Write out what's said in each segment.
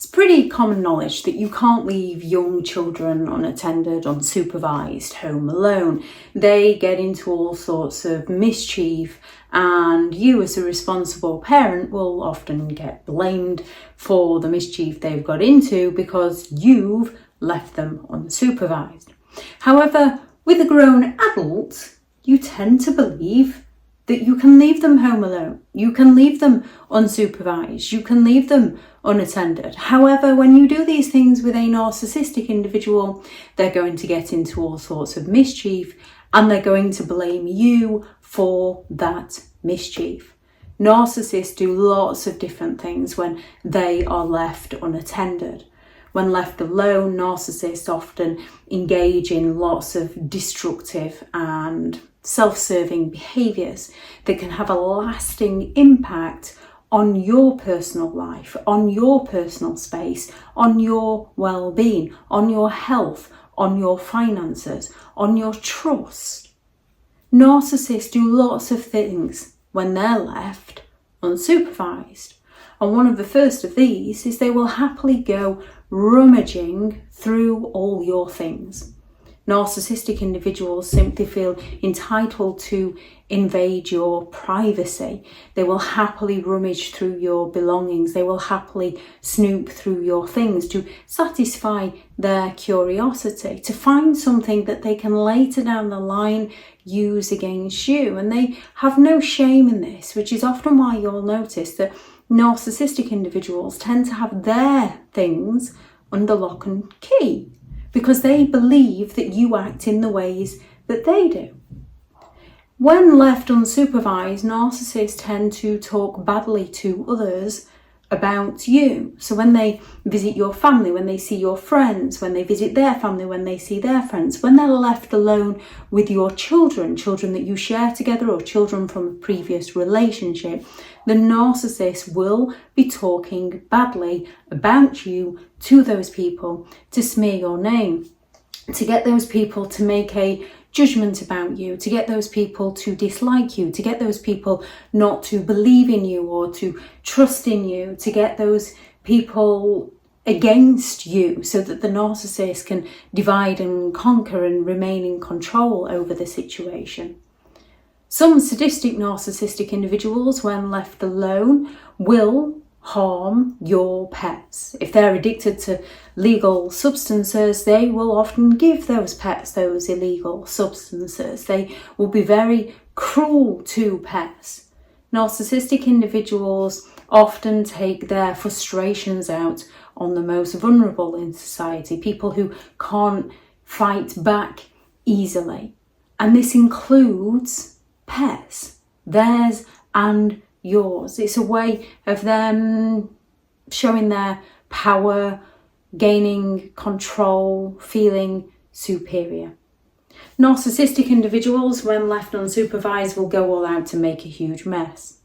It's pretty common knowledge that you can't leave young children unattended, unsupervised, home alone. They get into all sorts of mischief, and you as a responsible parent will often get blamed for the mischief they've got into because you've left them unsupervised. However, with a grown adult, you tend to believe that you can leave them home alone. You can leave them unsupervised. You can leave them unattended. However, when you do these things with a narcissistic individual, they're going to get into all sorts of mischief and they're going to blame you for that mischief. Narcissists do lots of different things when they are left unattended. When left alone, narcissists often engage in lots of destructive and self-serving behaviours that can have a lasting impact on your personal life, on your personal space, on your well-being, on your health, on your finances, on your trust. Narcissists do lots of things when they're left unsupervised. And one of the first of these is they will happily go rummaging through all your things. Narcissistic individuals simply feel entitled to invade your privacy. They will happily rummage through your belongings. They will happily snoop through your things to satisfy their curiosity, to find something that they can later down the line use against you. And they have no shame in this, which is often why you'll notice that narcissistic individuals tend to have their things under lock and key, because they believe that you act in the ways that they do. When left unsupervised, narcissists tend to talk badly to others about you. So when they visit your family, when they see your friends, when they visit their family, when they see their friends, when they're left alone with your children that you share together or children from a previous relationship, the narcissist will be talking badly about you to those people to smear your name, to get those people to make a judgment about you, to get those people to dislike you, to get those people not to believe in you or to trust in you, to get those people against you so that the narcissist can divide and conquer and remain in control over the situation. Some sadistic narcissistic individuals, when left alone, will harm your pets. If they're addicted to legal substances, they will often give those pets those illegal substances. They will be very cruel to pets. Narcissistic individuals often take their frustrations out on the most vulnerable in society, people who can't fight back easily. And this includes pets, theirs and yours. It's a way of them showing their power, gaining control, feeling superior. Narcissistic individuals, when left unsupervised, will go all out to make a huge mess.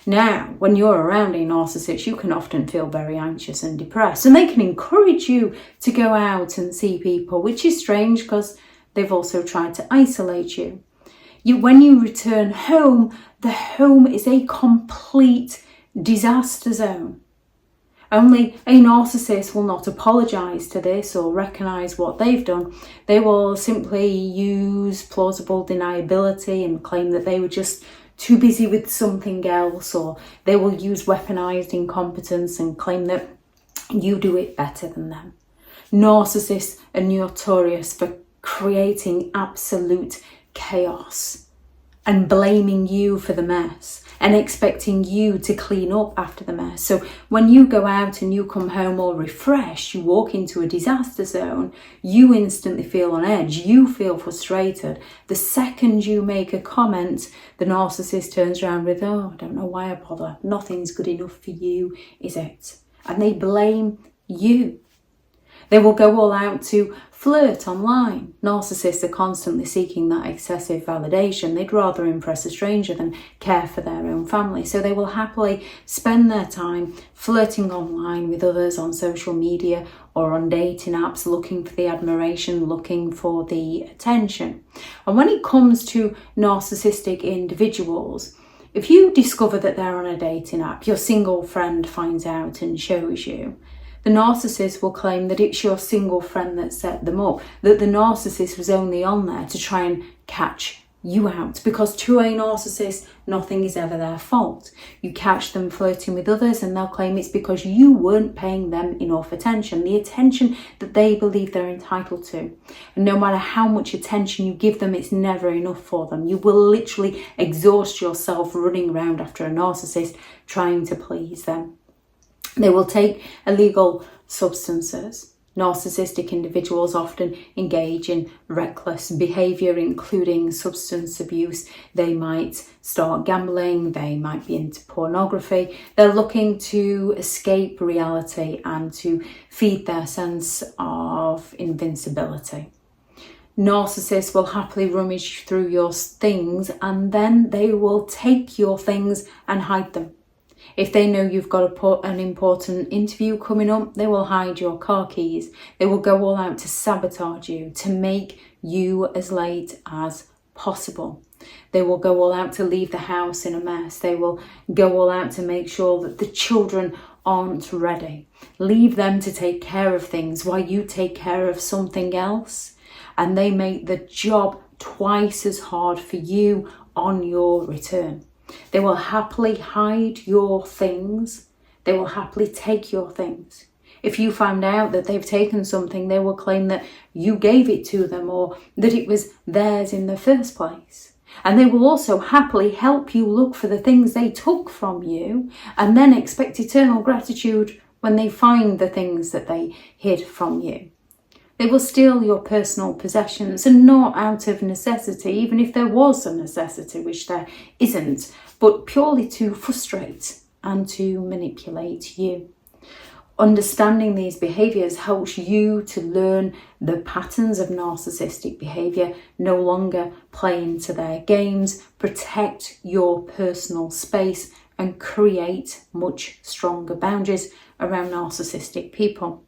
Now, when you're around a narcissist, you can often feel very anxious and depressed, and they can encourage you to go out and see people, which is strange because they've also tried to isolate you. When you return home, the home is a complete disaster zone. Only a narcissist will not apologise to this or recognise what they've done. They will simply use plausible deniability and claim that they were just too busy with something else, or they will use weaponised incompetence and claim that you do it better than them. Narcissists are notorious for creating absolute chaos and blaming you for the mess and expecting you to clean up after the mess. So when you go out and you come home all refreshed, you walk into a disaster zone, you instantly feel on edge, you feel frustrated. The second you make a comment, the narcissist turns around with, "Oh, I don't know why I bother. Nothing's good enough for you, is it?" And they blame you. They will go all out to flirt online. Narcissists are constantly seeking that excessive validation. They'd rather impress a stranger than care for their own family. So they will happily spend their time flirting online with others on social media or on dating apps, looking for the admiration, looking for the attention. And when it comes to narcissistic individuals, if you discover that they're on a dating app, your single friend finds out and shows you, The narcissist will claim that it's your single friend that set them up, that the narcissist was only on there to try and catch you out, because to a narcissist, nothing is ever their fault. You catch them flirting with others and they'll claim it's because you weren't paying them enough attention, the attention that they believe they're entitled to. And no matter how much attention you give them, it's never enough for them. You will literally exhaust yourself running around after a narcissist trying to please them. They will take illegal substances. Narcissistic individuals often engage in reckless behaviour, including substance abuse. They might start gambling, they might be into pornography. They're looking to escape reality and to feed their sense of invincibility. Narcissists will happily rummage through your things and then they will take your things and hide them. If they know you've got an important interview coming up, they will hide your car keys. They will go all out to sabotage you, to make you as late as possible. They will go all out to leave the house in a mess. They will go all out to make sure that the children aren't ready. Leave them to take care of things while you take care of something else. And they make the job twice as hard for you on your return. They will happily hide your things. They will happily take your things. If you find out that they've taken something, they will claim that you gave it to them or that it was theirs in the first place. And they will also happily help you look for the things they took from you and then expect eternal gratitude when they find the things that they hid from you. They will steal your personal possessions, and not out of necessity, even if there was a necessity, which there isn't, but purely to frustrate and to manipulate you. Understanding these behaviours helps you to learn the patterns of narcissistic behaviour, no longer play into their games, protect your personal space, and create much stronger boundaries around narcissistic people.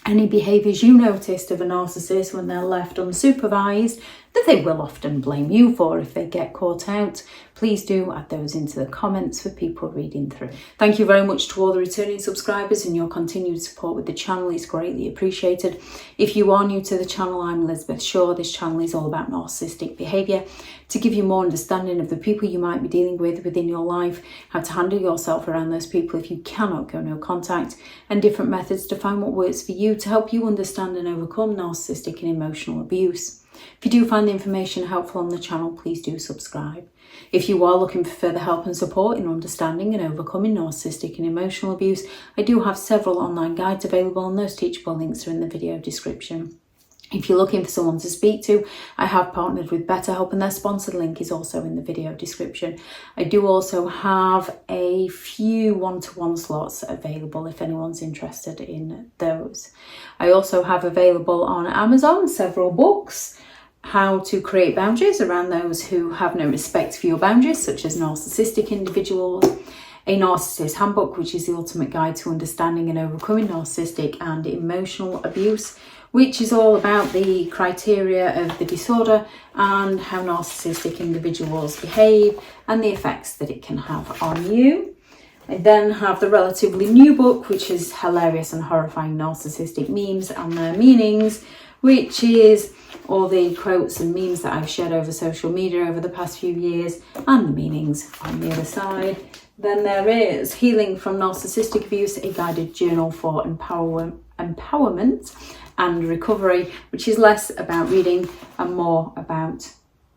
Any behaviours you noticed of a narcissist when they're left unsupervised that they will often blame you for if they get caught out, please do add those into the comments for people reading through. Thank you very much to all the returning subscribers, and your continued support with the channel is greatly appreciated. If you are new to the channel, I'm Elizabeth Shaw. This channel is all about narcissistic behaviour, to give you more understanding of the people you might be dealing with within your life, how to handle yourself around those people if you cannot go no contact, and different methods to find what works for you to help you understand and overcome narcissistic and emotional abuse. If you do find the information helpful on the channel, please do subscribe. If you are looking for further help and support in understanding and overcoming narcissistic and emotional abuse, I do have several online guides available, and those teachable links are in the video description. If you're looking for someone to speak to, I have partnered with BetterHelp, and their sponsored link is also in the video description. I do also have a few one-to-one slots available if anyone's interested in those. I also have available on Amazon several books: How to Create Boundaries around those who have no respect for your boundaries, such as narcissistic individuals; a Narcissist Handbook, which is the ultimate guide to understanding and overcoming narcissistic and emotional abuse, which is all about the criteria of the disorder and how narcissistic individuals behave and the effects that it can have on you. I then have the relatively new book, which is Hilarious and Horrifying Narcissistic Memes and Their Meanings, which is all the quotes and memes that I've shared over social media over the past few years and the meanings on the other side. Then there is Healing from Narcissistic Abuse, a guided journal for empowerment and recovery, which is less about reading and more about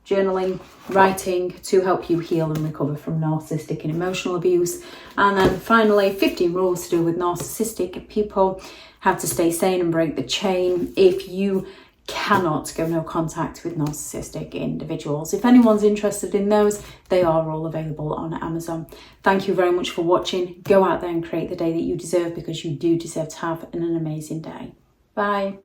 journaling, writing to help you heal and recover from narcissistic and emotional abuse. And then finally, 15 rules to deal with narcissistic people, how to stay sane and break the chain if you cannot go no contact with narcissistic individuals. If anyone's interested in those, they are all available on Amazon. Thank you very much for watching. Go out there and create the day that you deserve, because you do deserve to have an amazing day. Bye.